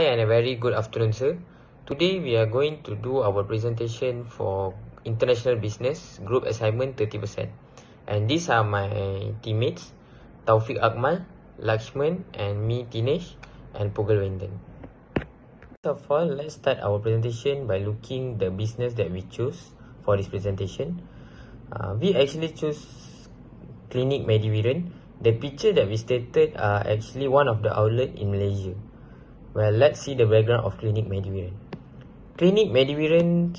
Hi and a very good afternoon, sir. Today we are going to do our presentation for international business group assignment 30%. And these are my teammates, Taufik Akmal, Lakshman, and me, Tinesh, and Pogal Wendan. First of all, let's start our presentation by looking the business that we choose for this presentation. We actually choose Clinic Mediviren. The picture that we stated are actually one of the outlet in Malaysia. Well, let's see the background of Clinic Mediviren. Clinic Mediviren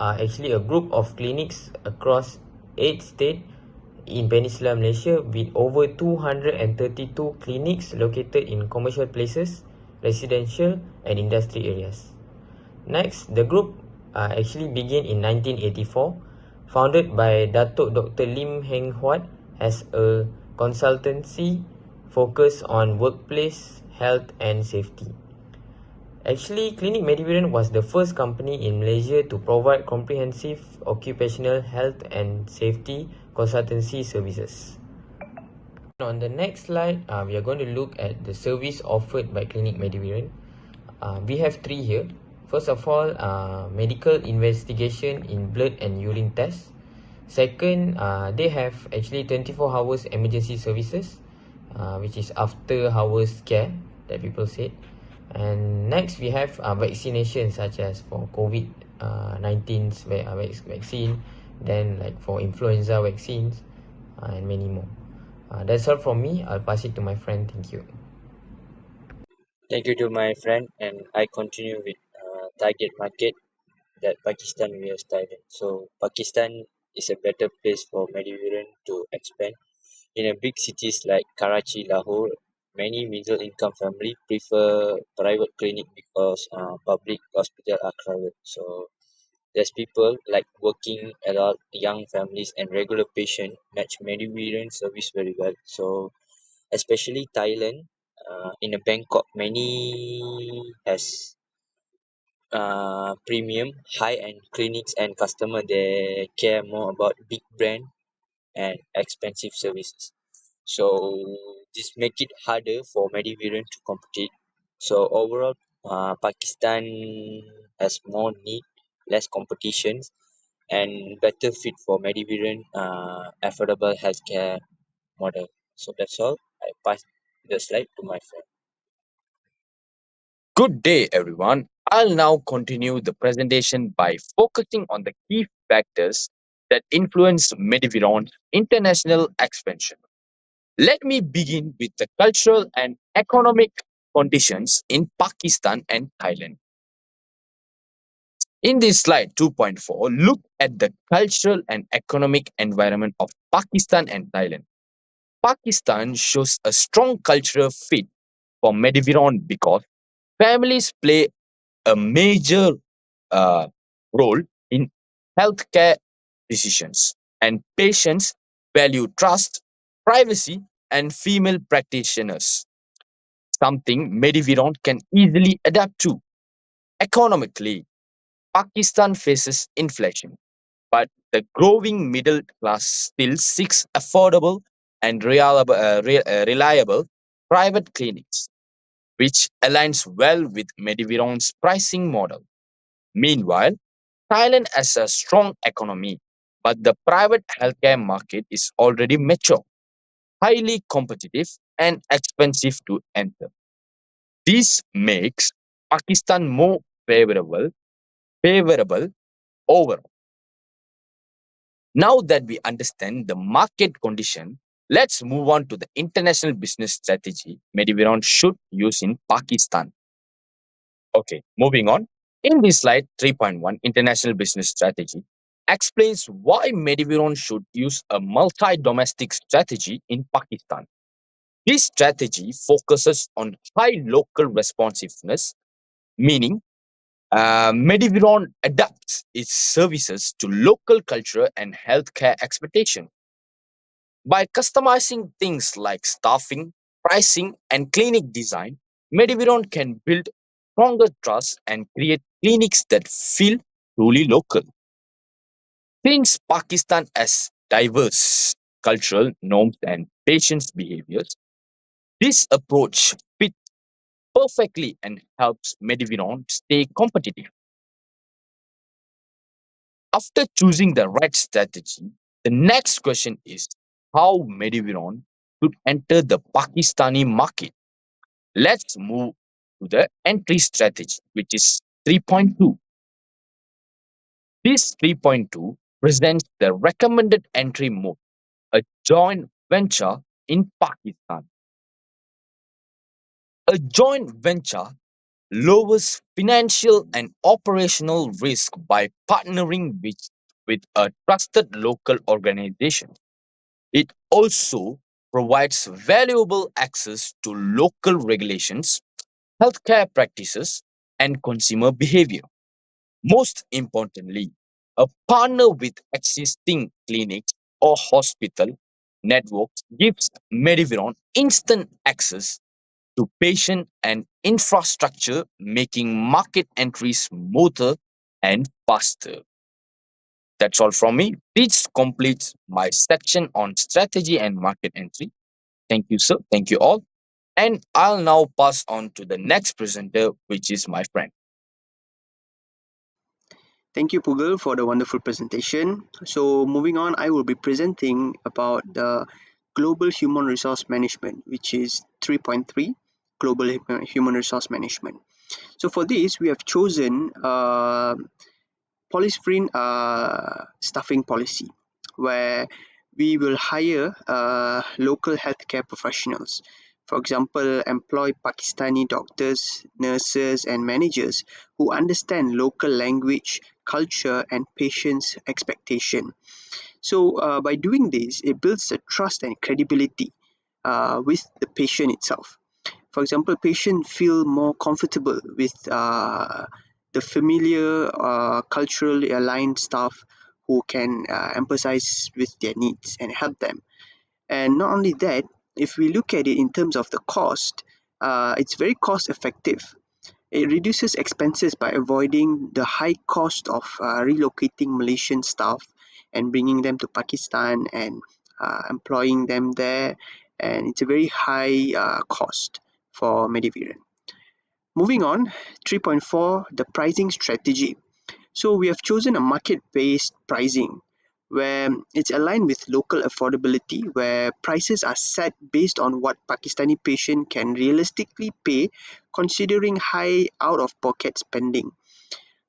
are actually a group of clinics across 8 states in Peninsular Malaysia with over 232 clinics located in commercial places, residential and industry areas. Next, the group actually began in 1984, founded by Datuk Dr. Lim Heng Huat as a consultancy focused on workplace health and safety. Actually, Clinic Mediviren was the first company in Malaysia to provide comprehensive occupational health and safety consultancy services. On the next slide, we are going to look at the service offered by Clinic Mediviren. We have three here. First of all, medical investigation in blood and urine tests. Second, they have actually 24 hours emergency services, which is after hours care that people said. And next, we have vaccination such as for COVID 19 vaccine, then like for influenza vaccines, and many more. That's all from me. I'll pass it to my friend. Thank you. Thank you to my friend, and I continue with target market that Pakistan vs Thailand. So Pakistan is a better place for Mediterranean to expand. In a big cities like Karachi, Lahore, many middle-income family prefer private clinic because public hospital are crowded. So there's people like working adult, young families, and regular patient match Mediterranean service very well. So especially Thailand. In a Bangkok, many has premium high-end clinics and customer they care more about big brand and expensive services. So this make it harder for Mediterranean to compete. So overall, Pakistan has more need, less competitions, and better fit for Mediterranean affordable healthcare model. So that's all. I pass the slide to my friend. Good day, everyone. I'll now continue the presentation by focusing on the key factors that influence Mediviron's international expansion. Let me begin with the cultural and economic conditions in Pakistan and Thailand. In this slide 2.4, look at the cultural and economic environment of Pakistan and Thailand. Pakistan shows a strong cultural fit for Mediviron because families play a major uh, role in healthcare decisions, and patients value trust, privacy, and female practitioners, something Mediviron can easily adapt to. Economically, Pakistan faces inflation, but the growing middle class still seeks affordable and reliable private clinics, which aligns well with Mediviron's pricing model. Meanwhile, Thailand has a strong economy, but the private healthcare market is already mature, highly competitive, and expensive to enter. This makes Pakistan more favorable overall. Now that we understand the market condition, let's move on to the international business strategy Mediviron should use in Pakistan. Okay, moving on. In this slide 3.1, International Business Strategy explains why Mediviron should use a multi domestic strategy in Pakistan. This strategy focuses on high local responsiveness, meaning Mediviron adapts its services to local culture and healthcare expectation. By customizing things like staffing, pricing, and clinic design, Mediviron can build stronger trust and create clinics that feel truly local. Since Pakistan has diverse cultural norms and patients' behaviors, this approach fits perfectly and helps Mediviron stay competitive. After choosing the right strategy, the next question is how Mediviron should enter the Pakistani market. Let's move to the entry strategy, which is 3.2. This 3.2 presents the recommended entry mode, a joint venture in Pakistan. A joint venture lowers financial and operational risk by partnering with a trusted local organization. It also provides valuable access to local regulations, healthcare practices, and consumer behavior. Most importantly, a partner with existing clinics or hospital networks gives Mediviron instant access to patient and infrastructure, making market entry smoother and faster. That's all from me. This completes my section on strategy and market entry. Thank you, sir. Thank you all. And I'll now pass on to the next presenter, which is my friend. Thank you, Pugal, for the wonderful presentation. So, moving on, I will be presenting about the Global Human Resource Management, which is 3.3 Global Human Resource Management. So, for this, we have chosen polysporin staffing policy, where we will hire local healthcare professionals. For example, employ Pakistani doctors, nurses, and managers who understand local language, culture, and patients' expectation. So, by doing this, it builds a trust and credibility with the patient itself. For example, patients feel more comfortable with the familiar, culturally aligned staff who can emphasize with their needs and help them. And not only that, if we look at it in terms of the cost, it's very cost effective. It reduces expenses by avoiding the high cost of relocating Malaysian staff and bringing them to Pakistan and employing them there. And it's a very high cost for Mediviran. Moving on, 3.4, the pricing strategy. So we have chosen a market-based pricing where it's aligned with local affordability, where prices are set based on what Pakistani patient can realistically pay, considering high out-of-pocket spending.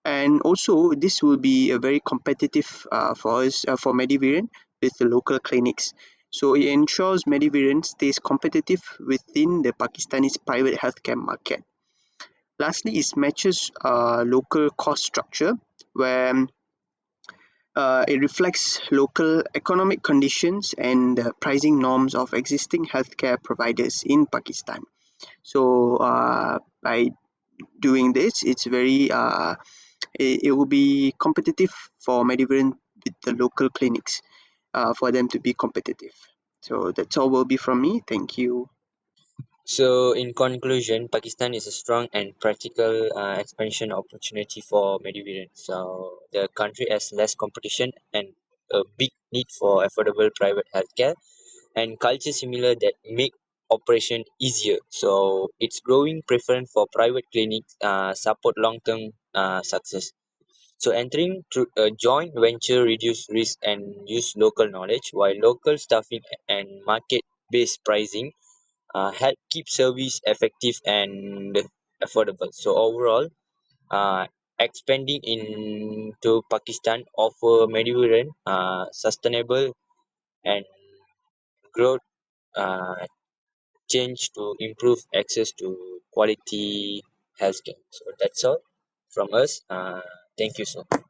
And also, this will be a very competitive for us for Medivarian with the local clinics. So it ensures Medivarian stays competitive within the Pakistani's private healthcare market. Lastly, is matches local cost structure, where it reflects local economic conditions and the pricing norms of existing healthcare providers in Pakistan. So by doing this, it will be competitive for Mediviran with the local clinics for them to be competitive. So that's all will be from me. Thank you. So, in conclusion, Pakistan is a strong and practical expansion opportunity for Medivarian. So, the country has less competition and a big need for affordable private healthcare and culture similar that make operation easier. So, its growing preference for private clinics support long-term success. So, entering through a joint venture reduce risk and use local knowledge, while local staffing and market-based pricing help keep service effective and affordable. So overall, uh, expanding into Pakistan offer Mediterranean sustainable and growth uh, change to improve access to quality healthcare. So that's all from us. Thank you so much.